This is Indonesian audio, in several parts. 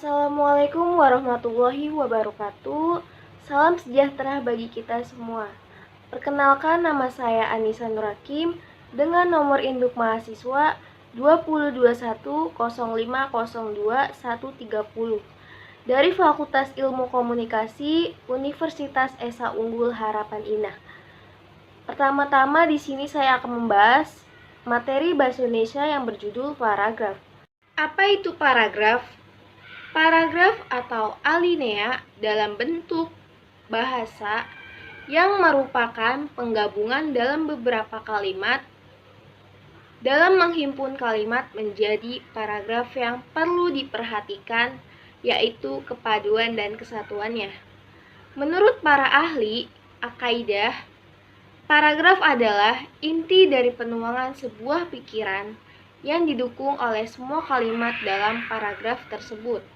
Assalamualaikum warahmatullahi wabarakatuh. Salam sejahtera bagi kita semua. Perkenalkan, nama saya Anissa Nurakim dengan nomor induk mahasiswa 20210502-130 dari Fakultas Ilmu Komunikasi Universitas Esa Unggul Harapan Indah. Pertama-tama di sini saya akan membahas materi bahasa Indonesia yang berjudul paragraf. Apa itu paragraf? Paragraf atau alinea dalam bentuk bahasa yang merupakan penggabungan dalam beberapa kalimat dalam menghimpun kalimat menjadi paragraf yang perlu diperhatikan, yaitu kepaduan dan kesatuannya. Menurut para ahli akaidah, paragraf adalah inti dari penuangan sebuah pikiran yang didukung oleh semua kalimat dalam paragraf tersebut.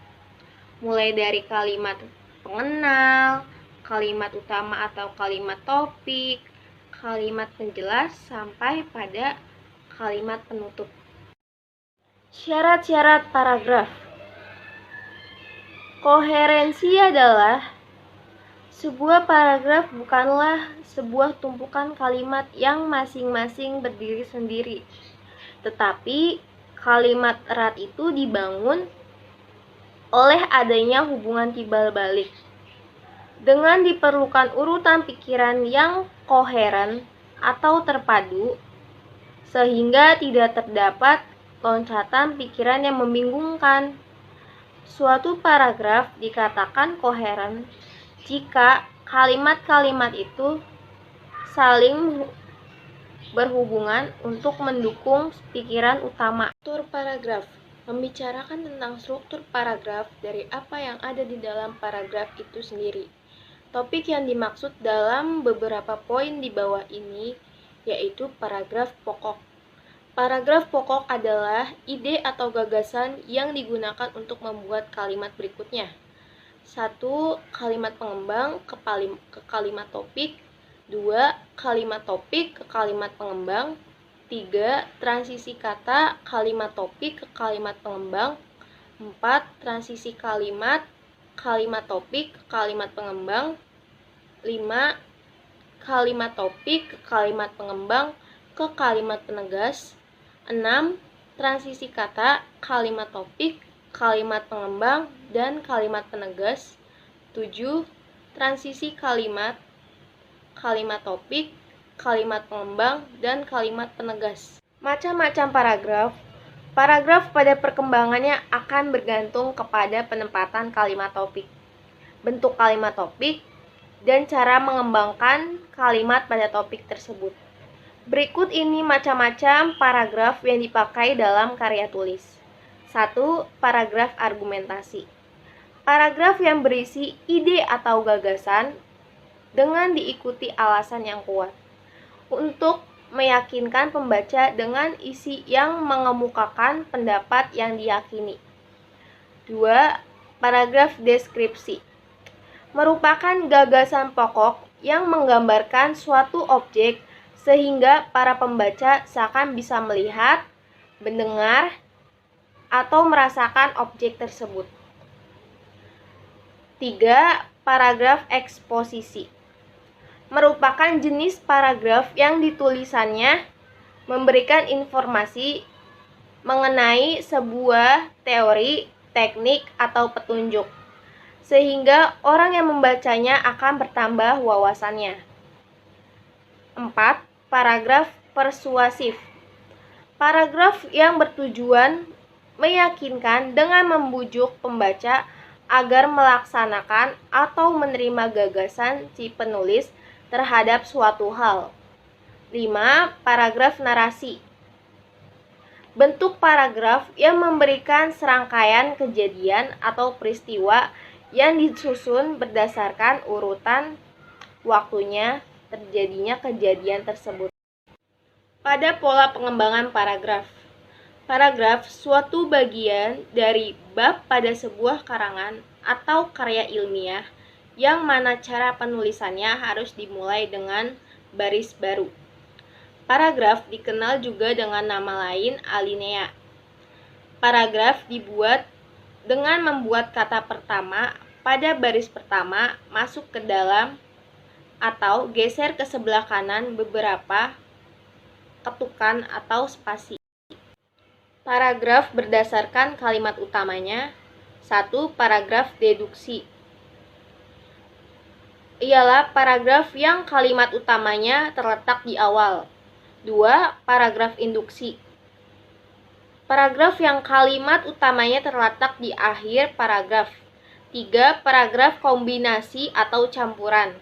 Mulai dari kalimat pengenal, kalimat utama atau kalimat topik, kalimat penjelas, sampai pada kalimat penutup. Syarat-syarat paragraf. Koherensi adalah sebuah paragraf bukanlah sebuah tumpukan kalimat yang masing-masing berdiri sendiri, tetapi kalimat erat itu dibangun oleh adanya hubungan timbal balik. Dengan diperlukan urutan pikiran yang koheren atau terpadu, sehingga tidak terdapat loncatan pikiran yang membingungkan. Suatu paragraf dikatakan koheren jika kalimat-kalimat itu saling berhubungan untuk mendukung pikiran utama. Struktur paragraf membicarakan tentang struktur paragraf dari apa yang ada di dalam paragraf itu sendiri. Topik yang dimaksud dalam beberapa poin di bawah ini yaitu paragraf pokok. Paragraf pokok adalah ide atau gagasan yang digunakan untuk membuat kalimat berikutnya. 1. Kalimat pengembang ke kalimat topik. 2. Kalimat topik ke kalimat pengembang. 3. Transisi kata kalimat topik ke kalimat pengembang. 4. Transisi kalimat topik ke kalimat pengembang. 5. Kalimat topik ke kalimat pengembang ke kalimat penegas. 6. Transisi kata kalimat topik, kalimat pengembang, dan kalimat penegas. 7. Transisi kalimat topik, kalimat pengembang, dan kalimat penegas. Macam-macam paragraf. Paragraf pada perkembangannya akan bergantung kepada penempatan kalimat topik, bentuk kalimat topik, dan cara mengembangkan kalimat pada topik tersebut. Berikut ini macam-macam paragraf yang dipakai dalam karya tulis. 1. Paragraf argumentasi. Paragraf yang berisi ide atau gagasan dengan diikuti alasan yang kuat untuk meyakinkan pembaca dengan isi yang mengemukakan pendapat yang diyakini. 2. Paragraf deskripsi merupakan gagasan pokok yang menggambarkan suatu objek sehingga para pembaca seakan bisa melihat, mendengar, atau merasakan objek tersebut. 3. Paragraf eksposisi merupakan jenis paragraf yang ditulisannya memberikan informasi mengenai sebuah teori, teknik, atau petunjuk, sehingga orang yang membacanya akan bertambah wawasannya. 4. Paragraf persuasif. Paragraf yang bertujuan meyakinkan dengan membujuk pembaca agar melaksanakan atau menerima gagasan si penulis terhadap suatu hal. 5. Paragraf narasi. Bentuk paragraf yang memberikan serangkaian kejadian atau peristiwa yang disusun berdasarkan urutan waktunya terjadinya kejadian tersebut. Pada pola pengembangan paragraf. Paragraf suatu bagian dari bab pada sebuah karangan atau karya ilmiah yang mana cara penulisannya harus dimulai dengan baris baru. Paragraf dikenal juga dengan nama lain alinea. Paragraf dibuat dengan membuat kata pertama pada baris pertama masuk ke dalam atau geser ke sebelah kanan beberapa ketukan atau spasi. Paragraf berdasarkan kalimat utamanya. 1. Paragraf deduksi ialah paragraf yang kalimat utamanya terletak di awal. 2. Paragraf induksi. Paragraf yang kalimat utamanya terletak di akhir paragraf. 3. Paragraf kombinasi atau campuran.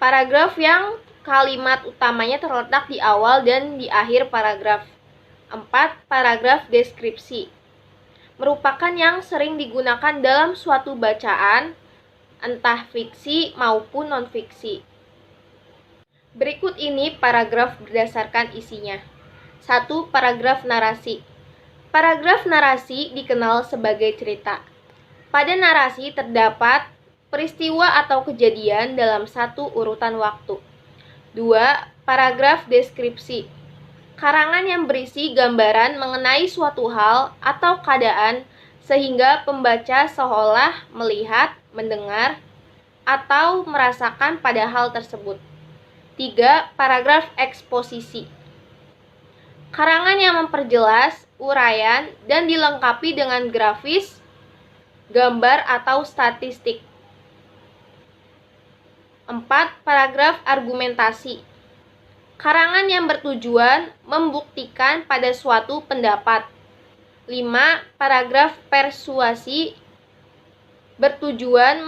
Paragraf yang kalimat utamanya terletak di awal dan di akhir paragraf. 4. Paragraf deskripsi merupakan yang sering digunakan dalam suatu bacaan, entah fiksi maupun non-fiksi. Berikut ini paragraf berdasarkan isinya. 1. Paragraf narasi. Paragraf narasi dikenal sebagai cerita. Pada narasi terdapat peristiwa atau kejadian dalam satu urutan waktu. 2. Paragraf deskripsi. Karangan yang berisi gambaran mengenai suatu hal atau keadaan sehingga pembaca seolah melihat, mendengar, atau merasakan pada hal tersebut. 3. Paragraf eksposisi. Karangan yang memperjelas, uraian, dan dilengkapi dengan grafis, gambar, atau statistik. 4. Paragraf argumentasi. Karangan yang bertujuan membuktikan pada suatu pendapat. 5. Paragraf persuasi bertujuan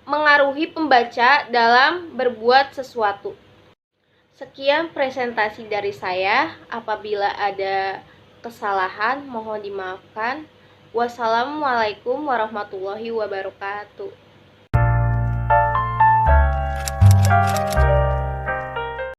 mengaruhi pembaca dalam berbuat sesuatu. Sekian presentasi dari saya. Apabila ada kesalahan, mohon dimaafkan. Wassalamualaikum warahmatullahi wabarakatuh.